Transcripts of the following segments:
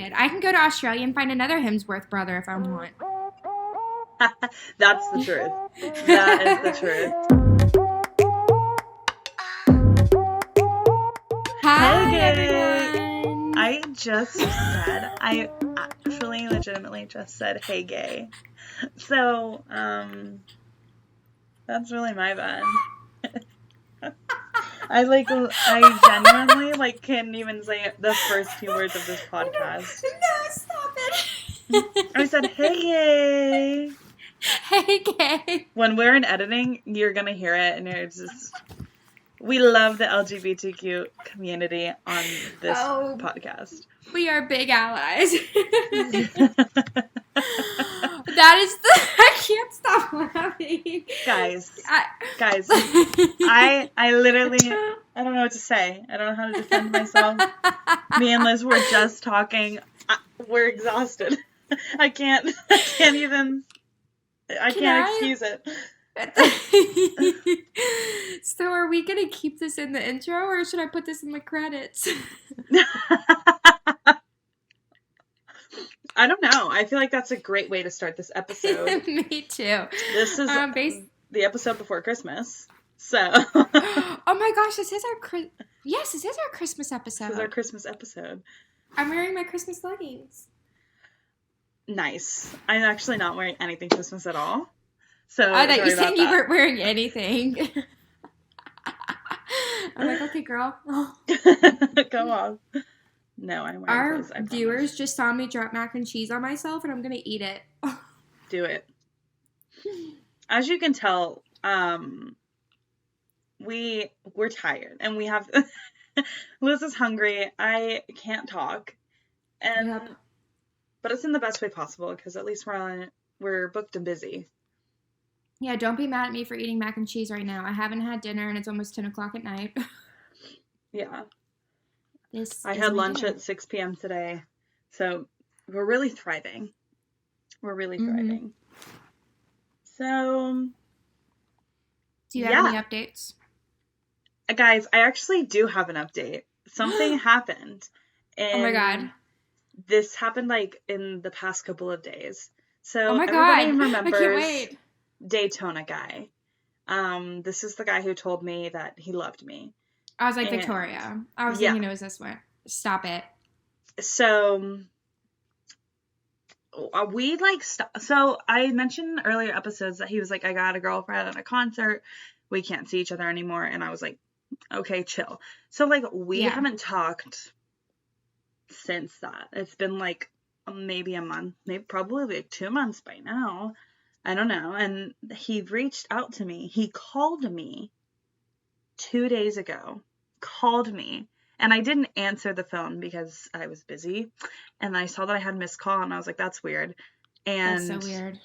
did. I can go to Australia and find another Hemsworth brother if I want. That's the truth. That is the truth. Hi, Hey, everyone. I actually legitimately just said, hey, gay. So, that's really my bad. I genuinely, can't even say the first few words of this podcast. No, stop it. I said, hey, gay. Hey, gay. When we're in editing, you're gonna hear it, and you're just... We love the LGBTQ community on this podcast. We are big allies. That is I can't stop laughing. Guys, I literally, I don't know what to say. I don't know how to defend myself. Me and Liz were just talking. We're exhausted. I can't excuse it. So are we going to keep this in the intro or should I put this in the credits? I don't know. I feel like that's a great way to start this episode. Me too. This is the episode before Christmas. So. Oh my gosh, this is our Christmas episode. This is our Christmas episode. I'm wearing my Christmas leggings. Nice. I'm actually not wearing anything Christmas at all. So I thought you said you weren't wearing anything. I'm like, okay, girl. Go on. No, I'm wearing clothes. Our viewers just saw me drop mac and cheese on myself, and I'm gonna eat it. Do it. As you can tell, we're tired, and we have. Liz is hungry. I can't talk, and but it's in the best way possible because at least we're booked and busy. Yeah, don't be mad at me for eating mac and cheese right now. I haven't had dinner, and it's almost 10 o'clock at night. Yeah. I had lunch at 6 p.m. today, so we're really thriving. We're really thriving. So, do you have any updates? Guys, I actually do have an update. Something happened. Oh my god. This happened in the past couple of days. So, oh my god. Everybody remembers I can't wait. Daytona guy. This is the guy who told me that he loved me. I was like, Victoria. I was thinking it was this one. Stop it. So, we so I mentioned earlier episodes that he was like, I got a girlfriend at a concert. We can't see each other anymore. And I was like, okay, chill. So, we haven't talked since that. It's been maybe a month, maybe probably 2 months by now. I don't know. And he reached out to me. He called me 2 days ago. Called me. And I didn't answer the phone because I was busy. And I saw that I had a missed call and I was like, that's weird. And that's so weird.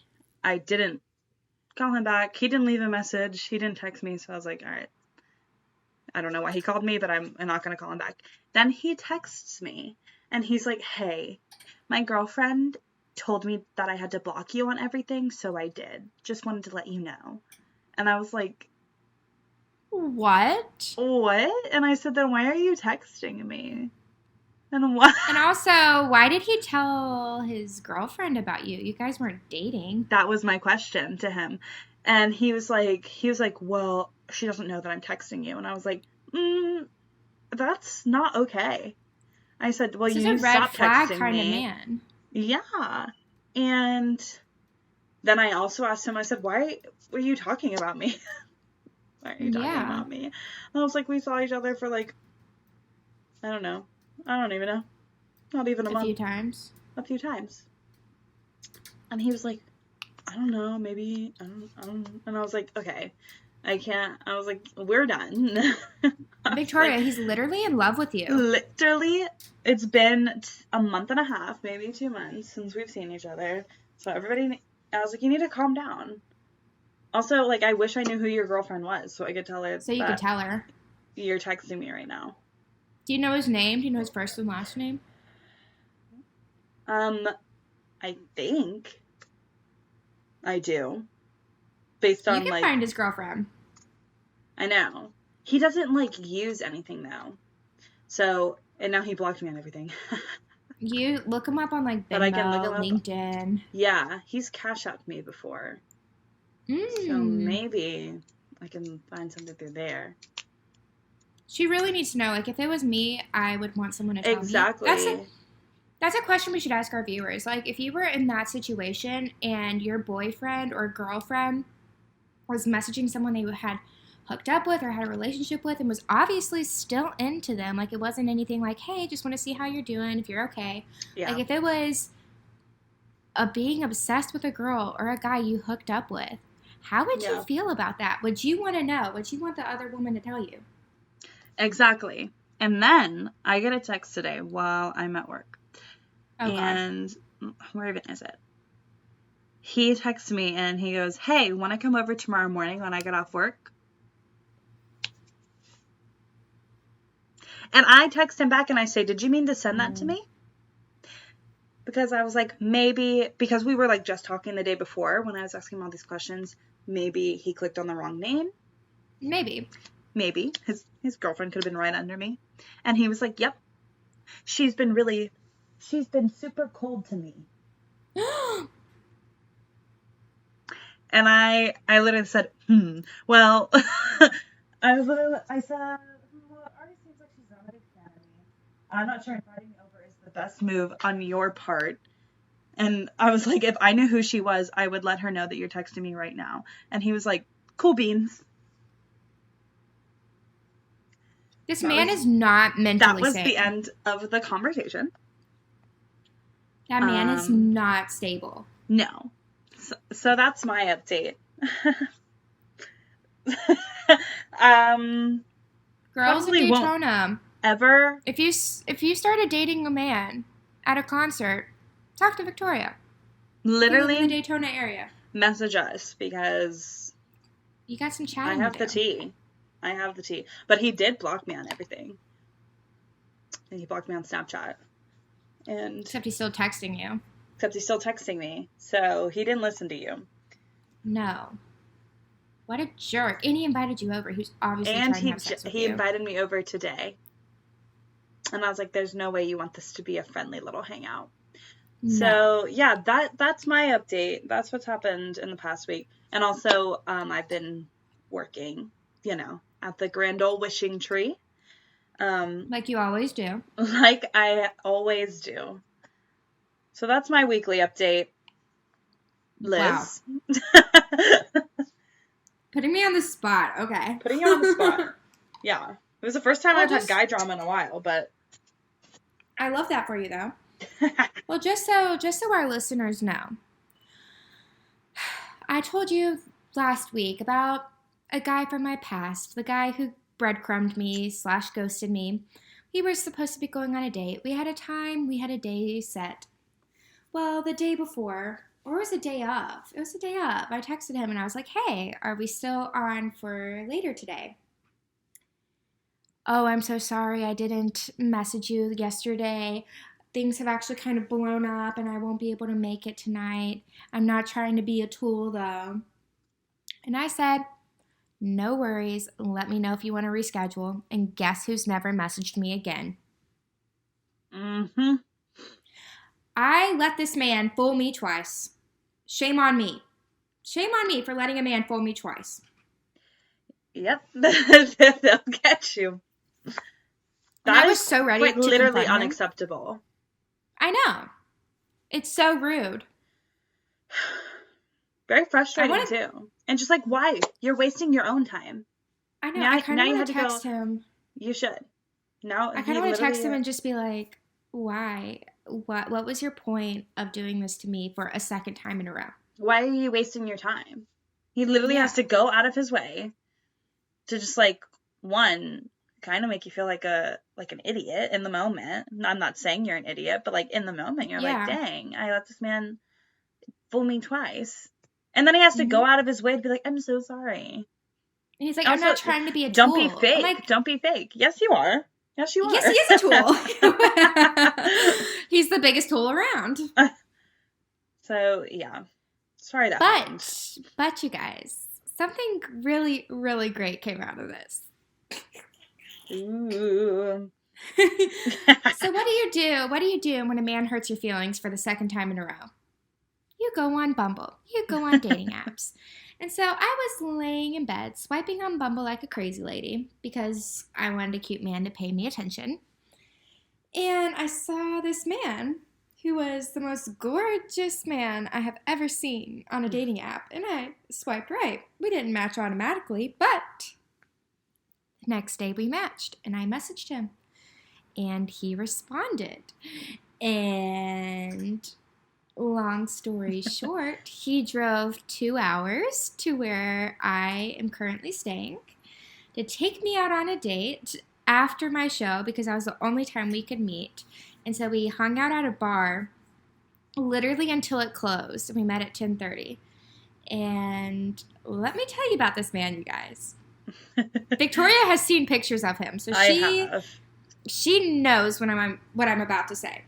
I didn't call him back. He didn't leave a message. He didn't text me. So I was like, all right. I don't know why he called me, but I'm not going to call him back. Then he texts me and he's like, hey, my girlfriend told me that I had to block you on everything. So I did. Just wanted to let you know. And I was like, what? And I said, then why are you texting me? And what? And also, why did he tell his girlfriend about you? You guys weren't dating. That was my question to him. And he was like, well, she doesn't know that I'm texting you. And I was like, that's not okay. I said, well, you need to stop texting me. Kind of man. Yeah. And then I also asked him, I said, why were you talking about me? Why are you talking about me? And I was like, we saw each other for I don't know. I don't even know. Not even a month. A few times. And he was like, I don't know, maybe, I don't. And I was like, okay, I can't. I was like, we're done. Victoria, he's literally in love with you. Literally, it's been a month and a half, maybe 2 months since we've seen each other. So I was like, you need to calm down. Also, I wish I knew who your girlfriend was so I could tell her. So you could tell her. You're texting me right now. Do you know his name? Do you know his first and last name? I think I do. Based on you can find his girlfriend. I know. He doesn't use anything now. So, and now he blocked me on everything. You look him up on like But I can look him Venmo, up. LinkedIn. Yeah, he's Cash Apped me before. So maybe I can find something through there. She really needs to know. Like, if it was me, I would want someone to tell me. Exactly. That's a question we should ask our viewers. Like, if you were in that situation and your boyfriend or girlfriend was messaging someone they had hooked up with or had a relationship with and was obviously still into them, like, it wasn't anything like, hey, just want to see how you're doing, if you're okay. Yeah. Like, if it was being obsessed with a girl or a guy you hooked up with, how would you feel about that? Would you want to know? Would you want the other woman to tell you? Exactly. And then I get a text today while I'm at work. Oh, and where even is it? He texts me and he goes, hey, want to come over tomorrow morning when I get off work? And I text him back and I say, did you mean to send that to me? Because I was like, maybe, because we were like just talking the day before when I was asking him all these questions, maybe he clicked on the wrong name. Maybe. His girlfriend could have been right under me. And he was like, yep. She's been super cold to me. And I literally said, well, I said, well, it already seems like she's not a big fan of me. I'm not sure inviting me over is the best move on your part. And I was like, if I knew who she was, I would let her know that you're texting me right now. And he was like, cool beans. This man is not mentally That was sane. the end of the conversation. That man is not stable. No. So that's my update. Girls of Daytona, ever. If you started dating a man at a concert, talk to Victoria. Literally in the Daytona area. Message us because you got some chatting. I have the tea. But he did block me on everything. And he blocked me on Snapchat. Except he's still texting you. Except he's still texting me. So he didn't listen to you. No. What a jerk. And he invited you over. He was obviously trying to have sex with you. He invited me over today. And I was like, there's no way you want this to be a friendly little hangout. No. So, yeah, that's my update. That's what's happened in the past week. And also, I've been working, at the Grand Ole Wishing Tree. Like you always do. Like I always do. So that's my weekly update. Liz. Wow. Putting me on the spot. Okay. Putting you on the spot. Yeah. It was the first time I've had guy drama in a while, but I love that for you though. Well, just so our listeners know. I told you last week about a guy from my past, the guy who breadcrumbed me / ghosted me. We were supposed to be going on a date. We had a day set. Well, the day before, or was it the day of? It was the day of. I texted him and I was like, hey, are we still on for later today? Oh, I'm so sorry. I didn't message you yesterday. Things have actually kind of blown up and I won't be able to make it tonight. I'm not trying to be a tool though. And I said, no worries. Let me know if you want to reschedule. And guess who's never messaged me again? Mm-hmm. I let this man fool me twice. Shame on me. Shame on me for letting a man fool me twice. Yep. They'll get you. I was so ready to literally unacceptable. I know. It's so rude. Very frustrating too. And just like, why? You're wasting your own time. I know. I kind of want to text him. You should. No, I kind of want to text him and just be like, why? What was your point of doing this to me for a second time in a row? Why are you wasting your time? He literally has to go out of his way to just like, one, kind of make you feel like an idiot in the moment. I'm not saying you're an idiot, but like in the moment you're like, dang, I let this man fool me twice. And then he has to go out of his way to be like, I'm so sorry. And he's like, I'm not trying to be a tool. Don't be fake. Like, don't be fake. Yes, you are. Yes, you are. Yes, he is a tool. He's the biggest tool around. So, yeah. Sorry that happened. But you guys, something really, really great came out of this. Ooh. So what do you do? What do you do when a man hurts your feelings for the second time in a row? You go on Bumble. You go on dating apps. And so I was laying in bed, swiping on Bumble like a crazy lady because I wanted a cute man to pay me attention. And I saw this man who was the most gorgeous man I have ever seen on a dating app. And I swiped right. We didn't match automatically, but the next day we matched and I messaged him. And he responded. And long story short, he drove 2 hours to where I am currently staying to take me out on a date after my show because that was the only time we could meet. And so we hung out at a bar literally until it closed. We met at 10:30. And let me tell you about this man, you guys. Victoria has seen pictures of him, so she knows what I'm about to say.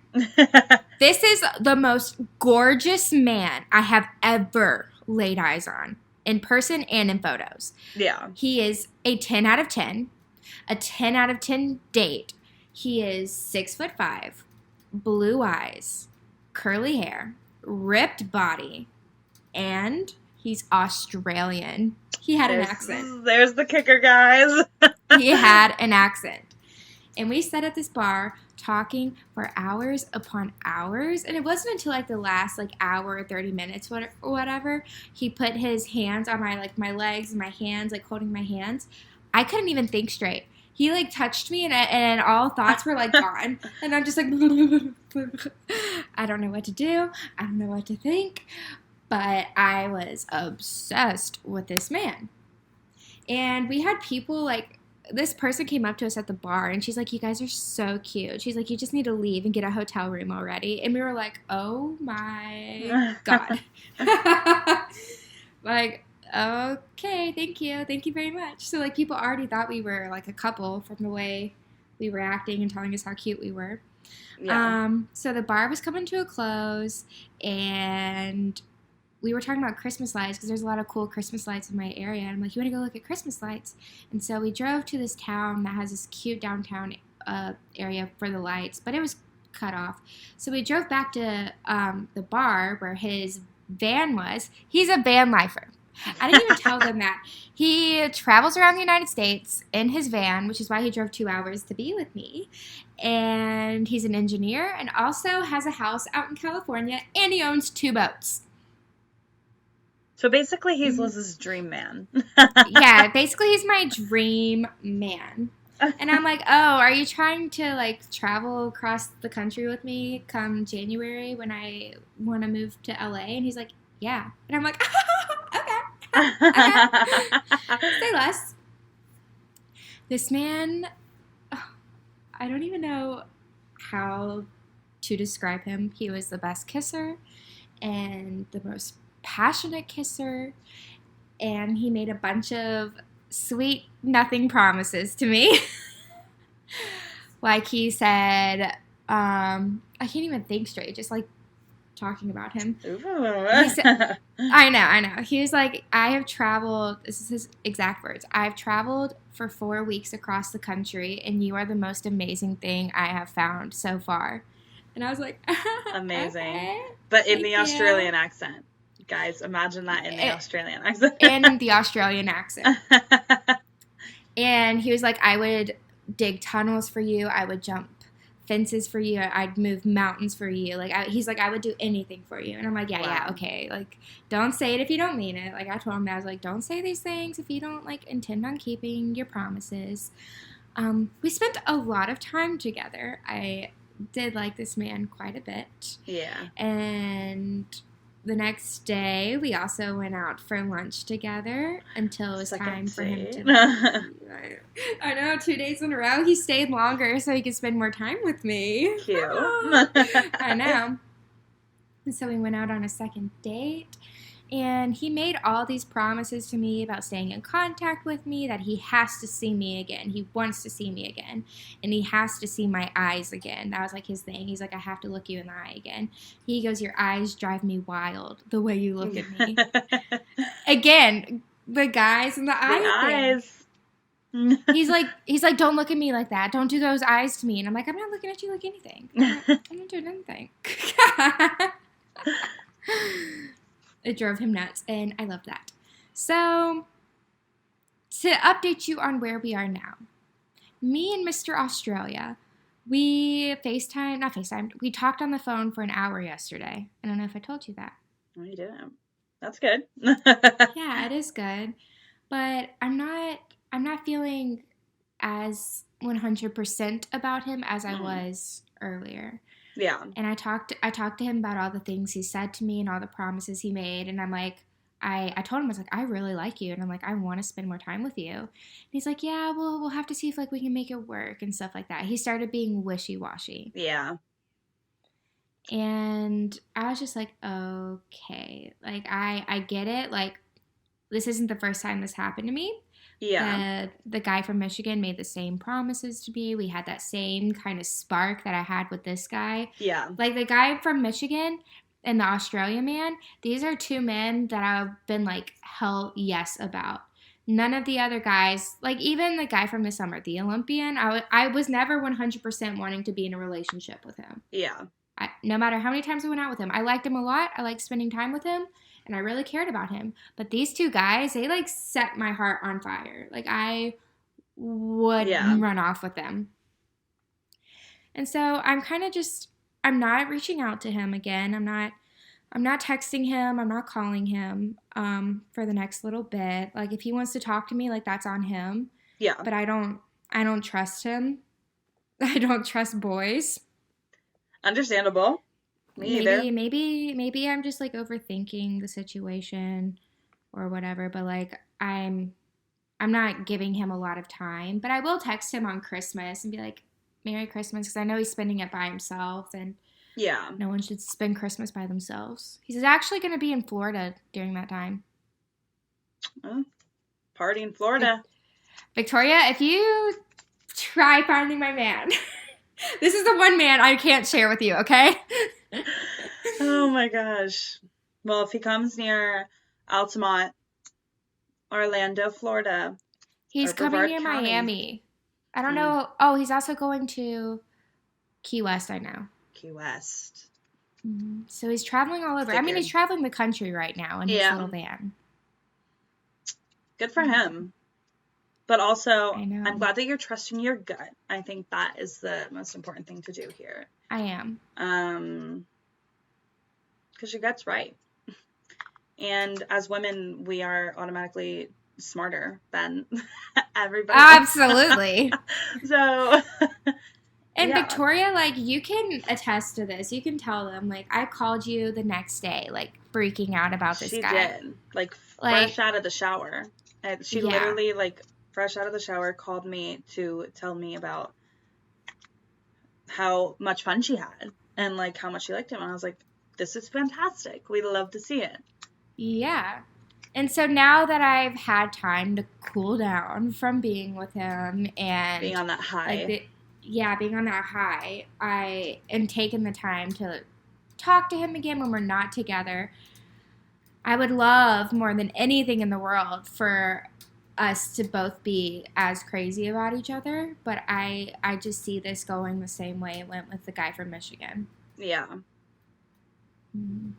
This is the most gorgeous man I have ever laid eyes on, in person and in photos. Yeah. He is a 10 out of 10, a 10 out of 10 date. He is 6'5", blue eyes, curly hair, ripped body, and he's Australian. He had an accent. There's the kicker, guys. He had an accent. And we sat at this bar talking for hours upon hours. And it wasn't until like the last hour or 30 minutes or whatever, he put his hands on my legs and my hands, holding my hands. I couldn't even think straight. He touched me and all thoughts were gone. And I'm just I don't know what to do. I don't know what to think. But I was obsessed with this man. And we had people this person came up to us at the bar and she's like, you guys are so cute. She's like, you just need to leave and get a hotel room already. And we were like, oh my God. Okay, thank you. Thank you very much. So people already thought we were a couple from the way we were acting and telling us how cute we were. Yeah. So the bar was coming to a close and we were talking about Christmas lights because there's a lot of cool Christmas lights in my area. And I'm like, you want to go look at Christmas lights? And so we drove to this town that has this cute downtown area for the lights, but it was cut off. So we drove back to the bar where his van was. He's a van lifer. I didn't even tell them that. He travels around the United States in his van, which is why he drove 2 hours to be with me. And he's an engineer and also has a house out in California, and he owns 2 boats. So basically, he's Liz's dream man. Yeah, basically, he's my dream man. And I'm like, oh, are you trying to, travel across the country with me come January when I want to move to LA? And he's like, yeah. And I'm like, okay. Say less. This man, I don't even know how to describe him. He was the best kisser and the most passionate kisser, and he made a bunch of sweet nothing promises to me. He said, I can't even think straight, just talking about him. He said, I know. He was like, I have traveled, this is his exact words, I've traveled for 4 weeks across the country, and you are the most amazing thing I have found so far. And I was like, amazing. Okay, but in the Australian accent. Guys, imagine that in the Australian accent. And in the Australian accent. And he was like, I would dig tunnels for you. I would jump fences for you. I'd move mountains for you. He's like, I would do anything for you. And I'm like, yeah, okay. Don't say it if you don't mean it. I told him that. I was like, don't say these things if you don't, intend on keeping your promises. We spent a lot of time together. I did like this man quite a bit. Yeah. And the next day, we also went out for lunch together until it was time for him to leave. I know, 2 days in a row, he stayed longer so he could spend more time with me. Cute. I know. And so we went out on a second date, and he made all these promises to me about staying in contact with me, that he has to see me again. He wants to see me again, and he has to see my eyes again. That was his thing. He's like, I have to look you in the eye again. He goes, your eyes drive me wild, the way you look at me. Again, the guys in the eye thing. He's like, don't look at me like that. Don't do those eyes to me. And I'm like, I'm not looking at you like anything. I'm not doing anything. It drove him nuts, and I love that. So, to update you on where we are now, me and Mr. Australia, we we talked on the phone for an hour yesterday. I don't know if I told you that. No, you didn't. That's good. Yeah, it is good. But I'm not feeling as 100% about him as I was earlier. Yeah. And I talked to him about all the things he said to me and all the promises he made, and I'm like, I told him, I was like, I really like you, and I'm like, I want to spend more time with you. And he's like, yeah, well, we'll have to see if like we can make it work and stuff like that. He started being wishy-washy. Yeah. And I was just like, okay, like I get it. Like, this isn't the first time this happened to me. Yeah. The guy from Michigan made the same promises to me. We had that same kind of spark that I had with this guy. Yeah. Like the guy from Michigan and the Australia man, these are two men that I've been like, hell yes about. None of the other guys, like even the guy from this summer, the Olympian, I was never 100% wanting to be in a relationship with him. Yeah. No matter how many times I went out with him. I liked him a lot. I liked spending time with him. And I really cared about him. But these two guys, they like set my heart on fire. Like I would run off with them. And so I'm kind of I'm not reaching out to him again. I'm not texting him. I'm not calling him for the next little bit. Like if he wants to talk to me, like that's on him. Yeah. But I don't trust him. I don't trust boys. Understandable. Me either. Maybe I'm just like overthinking the situation or whatever, but like I'm not giving him a lot of time, but I will text him on Christmas and be like, Merry Christmas, because I know he's spending it by himself, and yeah, no one should spend Christmas by themselves. He's actually going to be in Florida during that time. Oh, party in Florida. Victoria, if you try finding my man, this is the one man I can't share with you, okay? Oh my gosh. Well, if he comes near Altamont, Orlando, Florida. He's coming near County. Miami. I don't know. Oh, he's also going to Key West, I know. Key West. Mm-hmm. So he's traveling all over. I mean, he's traveling the country right now in his little van. Good for him. But also, I'm glad that you're trusting your gut. I think that is the most important thing to do here. I am. Because your gut's right. And as women, we are automatically smarter than everybody else. Absolutely. So... And yeah. Victoria, like, you can attest to this. You can tell them, like, I called you the next day, like, freaking out about this guy. She did. Like, fresh out of the shower. And she literally, like, fresh out of the shower, called me to tell me about how much fun she had and, like, how much she liked him. And I was like, this is fantastic. We'd love to see it. Yeah. And so now that I've had time to cool down from being with him and... being on that high. Like, being on that high, I am taking the time to talk to him again when we're not together. I would love more than anything in the world for us to both be as crazy about each other, but I just see this going the same way it went with the guy from Michigan. Yeah. Mm-hmm.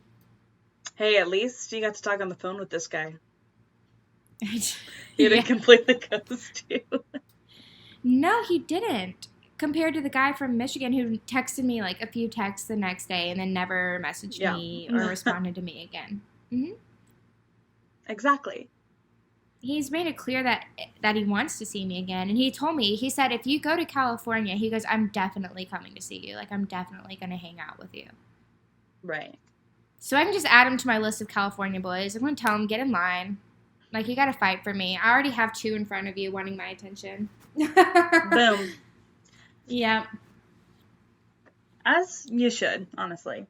Hey, at least you got to talk on the phone with this guy. He didn't completely ghost you. No, he didn't. Compared to the guy from Michigan who texted me like a few texts the next day and then never messaged me or responded to me again. Mm-hmm. Exactly. He's made it clear that he wants to see me again. And he told me, he said, if you go to California, he goes, I'm definitely coming to see you. Like, I'm definitely going to hang out with you. Right. So I can just add him to my list of California boys. I'm going to tell him, get in line. Like, you got to fight for me. I already have 2 in front of you wanting my attention. Boom. Yeah. As you should, honestly.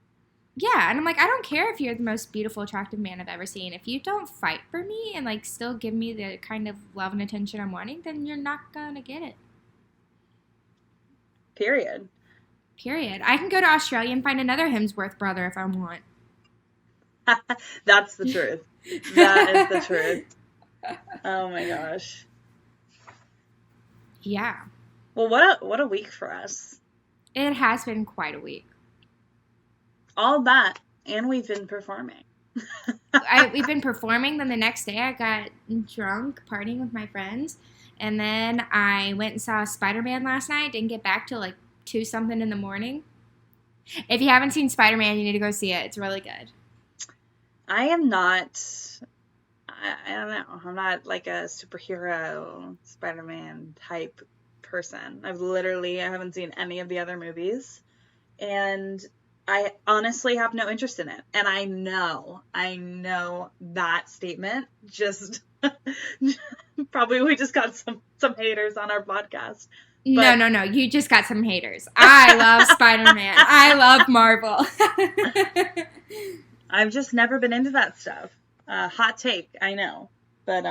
Yeah, and I'm like, I don't care if you're the most beautiful, attractive man I've ever seen. If you don't fight for me and, like, still give me the kind of love and attention I'm wanting, then you're not gonna get it. Period. I can go to Australia and find another Hemsworth brother if I want. That's the truth. That is the truth. Oh my gosh. Yeah. Well, what a week for us. It has been quite a week. All that, and we've been performing. We've been performing, then the next day I got drunk partying with my friends, and then I went and saw Spider-Man last night. Didn't get back till like 2 something in the morning. If you haven't seen Spider-Man, you need to go see it. It's really good. I am not, I don't know, I'm not like a superhero Spider-Man type person. I haven't seen any of the other movies, and I honestly have no interest in it. And I know that statement just probably we just got some haters on our podcast. But... No. You just got some haters. I love Spider-Man. I love Marvel. I've just never been into that stuff. Hot take, I know. But,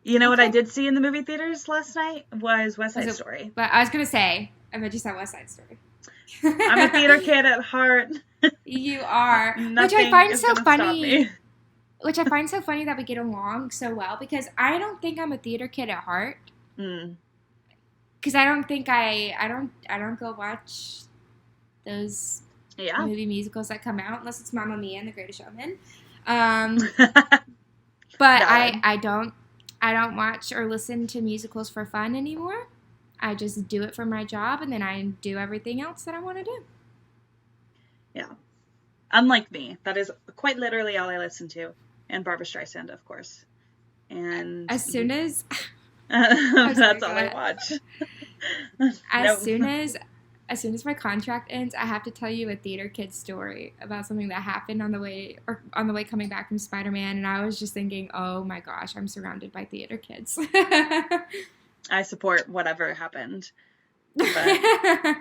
you know what I did see in the movie theaters last night was West Side Story. But I was going to say, I bet you saw West Side Story. I'm a theater kid at heart. You are. Which I find so funny that we get along so well, because I don't think I'm a theater kid at heart. Because I don't think I don't go watch those movie musicals that come out unless it's Mamma Mia and The Greatest Showman. But I don't watch or listen to musicals for fun anymore. I just do it for my job, and then I do everything else that I want to do. Yeah. Unlike me, that is quite literally all I listen to. And Barbra Streisand, of course. And as soon as that's all I watch. As soon as my contract ends, I have to tell you a theater kid story about something that happened on the way coming back from Spider-Man, and I was just thinking, oh my gosh, I'm surrounded by theater kids. I support whatever happened. But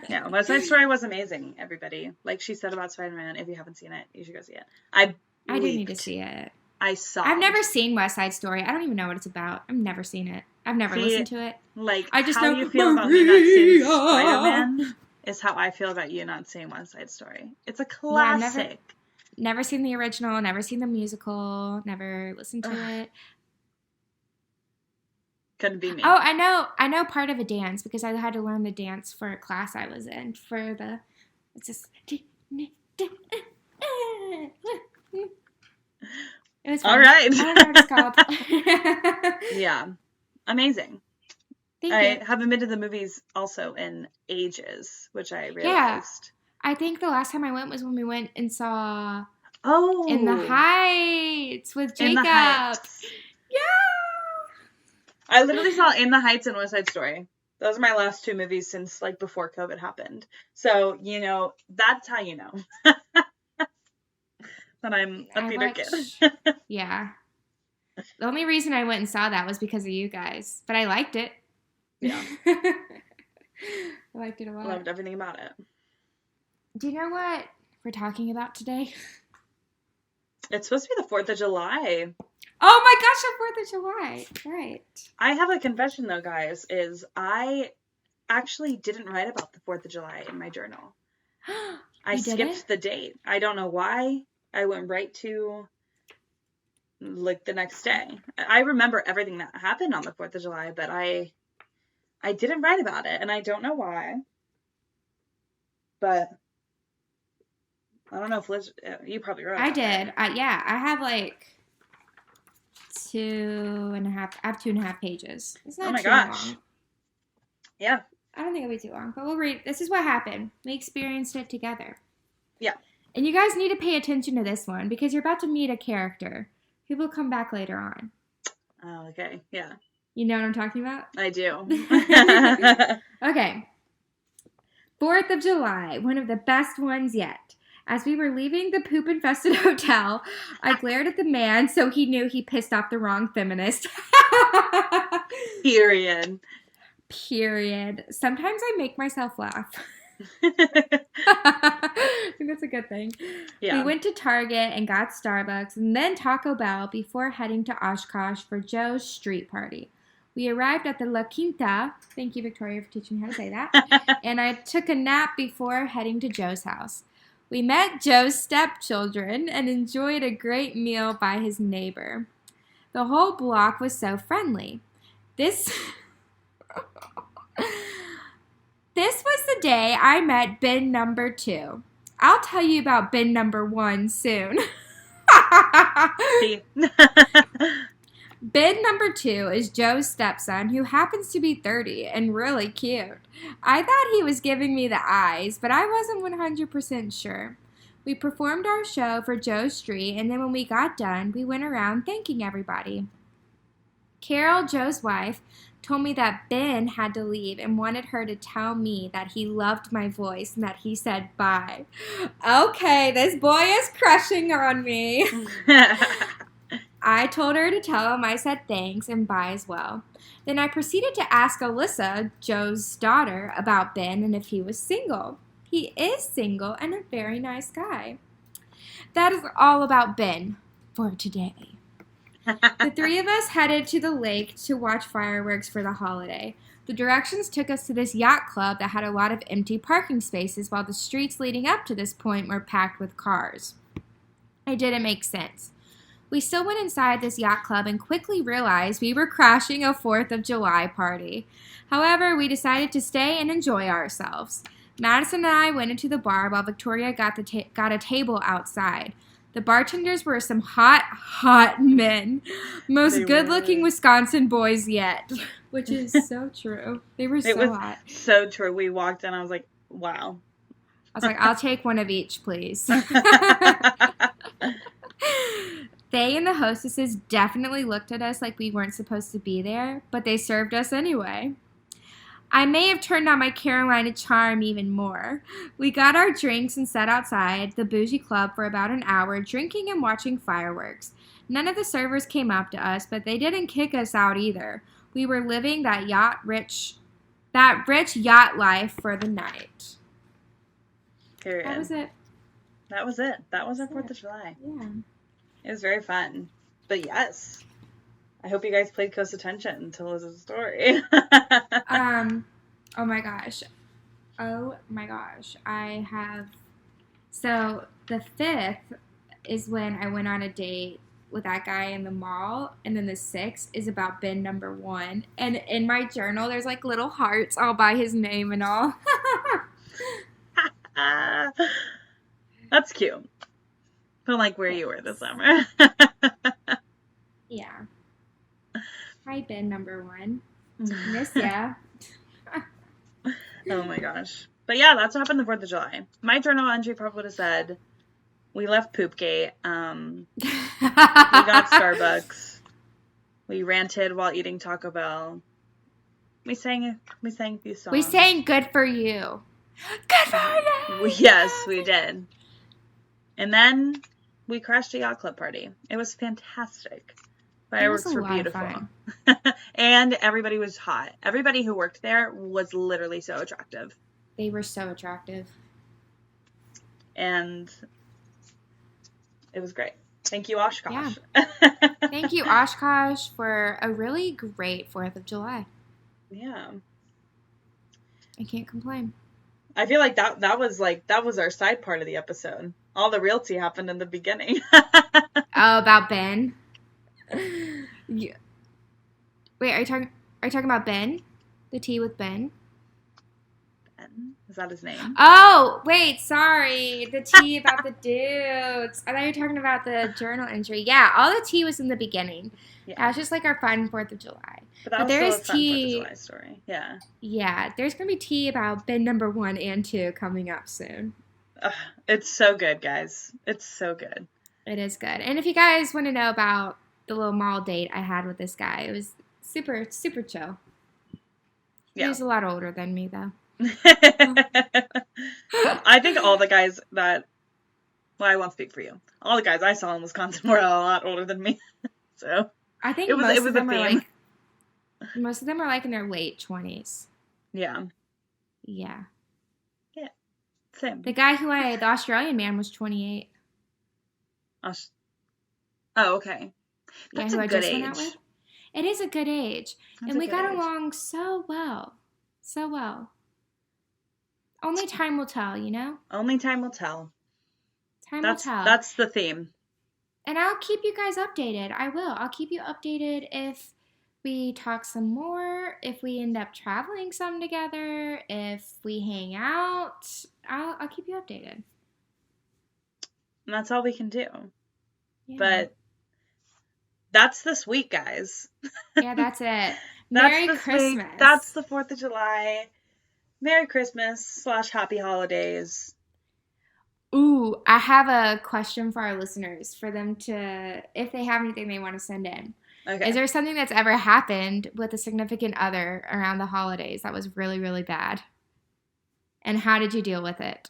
yeah, West Side Story was amazing, everybody. Like she said about Spider-Man, if you haven't seen it, you should go see it. I do need to see it. I've never seen West Side Story. I don't even know what it's about. I've never seen it. I've never listened to it. Like, I just how know you feel about me not seeing Spider-Man is how I feel about you not seeing West Side Story. It's a classic. Yeah, never seen the original, never seen the musical, never listened to it. Couldn't be me. Oh, I know part of a dance because I had to learn the dance for a class I was in for the. It's just. It was fun. All right. I don't know what it's called. Yeah, amazing. Thank I you. haven't been to the movies also in ages, which I realized. Yeah, I think the last time I went was when we went and saw. Oh. In the Heights with Jacob. In the Heights. Yeah. I literally saw In the Heights and West Side Story. Those are my last 2 movies since like before COVID happened. So, that's how you know that I'm a theater kid. Yeah. The only reason I went and saw that was because of you guys. But I liked it. Yeah. I liked it a lot. Loved everything about it. Do you know what we're talking about today? It's supposed to be the 4th of July. Oh my gosh, the 4th of July. Right. I have a confession though, guys, is I actually didn't write about the 4th of July in my journal. I skipped the date. I don't know why. I went right to like the next day. I remember everything that happened on the 4th of July, but I didn't write about it, and I don't know why. But I don't know if Liz, you probably wrote I about did. it. Yeah, I have like 2.5. I have 2.5 pages. It's not too long. Yeah. I don't think it'll be too long, but we'll read. This is what happened. We experienced it together. Yeah. And you guys need to pay attention to this one because you're about to meet a character who will come back later on. Oh, okay. Yeah. You know what I'm talking about? I do. Okay. 4th of July, one of the best ones yet. As we were leaving the poop-infested hotel, I glared at the man so he knew he pissed off the wrong feminist. Period. Sometimes I make myself laugh. I think that's a good thing. Yeah. We went to Target and got Starbucks and then Taco Bell before heading to Oshkosh for Joe's street party. We arrived at the La Quinta. Thank you, Victoria, for teaching me how to say that. And I took a nap before heading to Joe's house. We met Joe's stepchildren and enjoyed a great meal by his neighbor. The whole block was so friendly. This This was the day I met bin number 2. I'll tell you about bin number 1 soon. Bin number 2 is Joe's stepson, who happens to be 30 and really cute. I thought he was giving me the eyes, but I wasn't 100% sure. We performed our show for Joe's Street, and then when we got done, we went around thanking everybody. Carol, Joe's wife, told me that Ben had to leave and wanted her to tell me that he loved my voice and that he said bye. Okay, this boy is crushing on me. I told her to tell him I said thanks and bye as well. Then I proceeded to ask Alyssa, Joe's daughter, about Ben and if he was single. He is single and a very nice guy. That is all about Ben for today. The 3 of us headed to the lake to watch fireworks for the holiday. The directions took us to this yacht club that had a lot of empty parking spaces while the streets leading up to this point were packed with cars. It didn't make sense. We still went inside this yacht club and quickly realized we were crashing a 4th of July party. However, we decided to stay and enjoy ourselves. Madison and I went into the bar while Victoria got a table outside. The bartenders were some hot men. Most good-looking Wisconsin boys yet. Which is so true. They were so hot. So true. We walked in, I was like, wow. I was like, I'll take one of each, please. They and the hostesses definitely looked at us like we weren't supposed to be there, but they served us anyway. I may have turned on my Carolina charm even more. We got our drinks and sat outside the bougie club for about an hour, drinking and watching fireworks. None of the servers came up to us, but they didn't kick us out either. We were living that rich yacht life for the night. Period. That was it. That was it. That was our 4th of July. Yeah. It was very fun. But yes, I hope you guys paid close attention to Liz's story. Oh my gosh. So the 5th is when I went on a date with that guy in the mall, and then the 6th is about bin number 1. And in my journal, there's like little hearts all by his name and all. That's cute. But like where you were this summer. Yeah. Hi, bin number 1. Miss ya. Oh my gosh. But yeah, that's what happened the 4th of July. My journal entry probably would have said, we left Poopgate. We got Starbucks. We ranted while eating Taco Bell. We sang a few songs. We sang Good For You. Good for you! Yes, we did. And then we crashed a yacht club party. It was fantastic. Fireworks were beautiful. And everybody was hot. Everybody who worked there was literally so attractive. They were so attractive. And it was great. Thank you, Oshkosh. Yeah. Thank you, Oshkosh, for a really great 4th of July. Yeah. I can't complain. I feel like that was our side part of the episode. All the realty happened in the beginning. Oh, about Ben? Yeah. Wait, are you talking about Ben? The tea with Ben? Ben? Is that his name? Oh, wait, sorry. The tea about the dudes. I thought you were talking about the journal entry. Yeah, all the tea was in the beginning. Yeah. That was just like our fun 4th of July. But there is tea. 4th of July story. Yeah. Yeah, there's going to be tea about bin number 1 and 2 coming up soon. It's so good, guys. It's so good. It is good. And if you guys want to know about the little mall date I had with this guy, it was super, super chill. Yeah. He was a lot older than me, though. I think all the guys I won't speak for you. All the guys I saw in Wisconsin were a lot older than me. So I think most of them are like in their late 20s. Yeah. Yeah. Yeah. Same. The Australian man was 28. Oh, okay. That's a good age. It is a good age. And we got along so well. So well. Only time will tell, you know? Only time will tell. Time will tell. That's the theme. And I'll keep you guys updated. I will. I'll keep you updated if we talk some more, if we end up traveling some together, if we hang out, I'll keep you updated. And that's all we can do. Yeah. But that's this week, guys. Yeah, that's it. Merry Christmas. Week. That's the 4th of July. Merry Christmas / Happy Holidays. Ooh, I have a question for our listeners, for them to, if they have anything they want to send in. Okay. Is there something that's ever happened with a significant other around the holidays that was really, really bad? And how did you deal with it?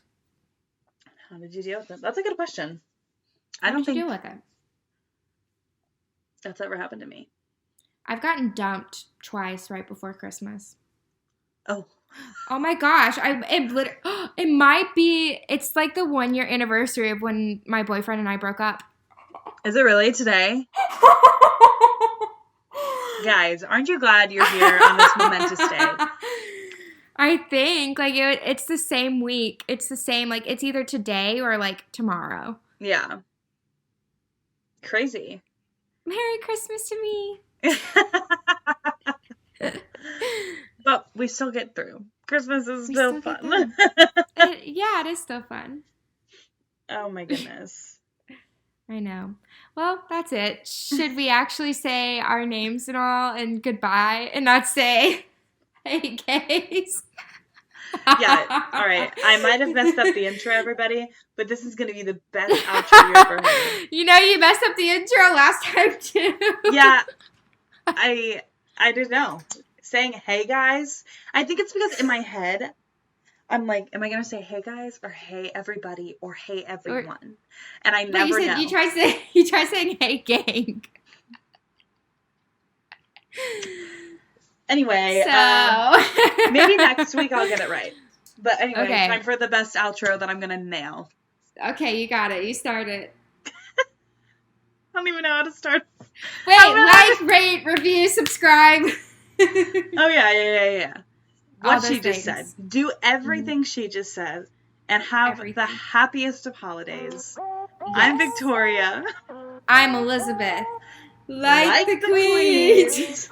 How did you deal with it? That's a good question. How did you deal with it? That's ever happened to me. I've gotten dumped twice right before Christmas. Oh. Oh my gosh. It might be, it's like the 1-year anniversary of when my boyfriend and I broke up. Is it really today? Guys, aren't you glad you're here on this momentous day? I think, like, it's the same week. It's the same, like, it's either today or, like, tomorrow. Yeah. Crazy. Merry Christmas to me. But we still get through. Christmas is still fun. Yeah, it is still fun. Oh my goodness. I know. Well, that's it. Should we actually say our names and all and goodbye and not say, hey, gays? Yeah, all right. I might have messed up the intro, everybody, but this is going to be the best outro you ever heard. You know, you messed up the intro last time, too. Yeah, I didn't know. Saying hey, guys, I think it's because in my head, I'm like, am I going to say hey, guys, or hey, everybody, or hey, everyone? And I never know. You try saying hey, gang. Anyway, so maybe next week I'll get it right. But anyway, okay. Time for the best outro that I'm going to nail. Okay, you got it. You start it. I don't even know how to start. Wait, rate, review, subscribe. Oh, yeah. What she just said. Do everything she just said and have the happiest of holidays. Yes. I'm Victoria. I'm Elizabeth. Like the queens.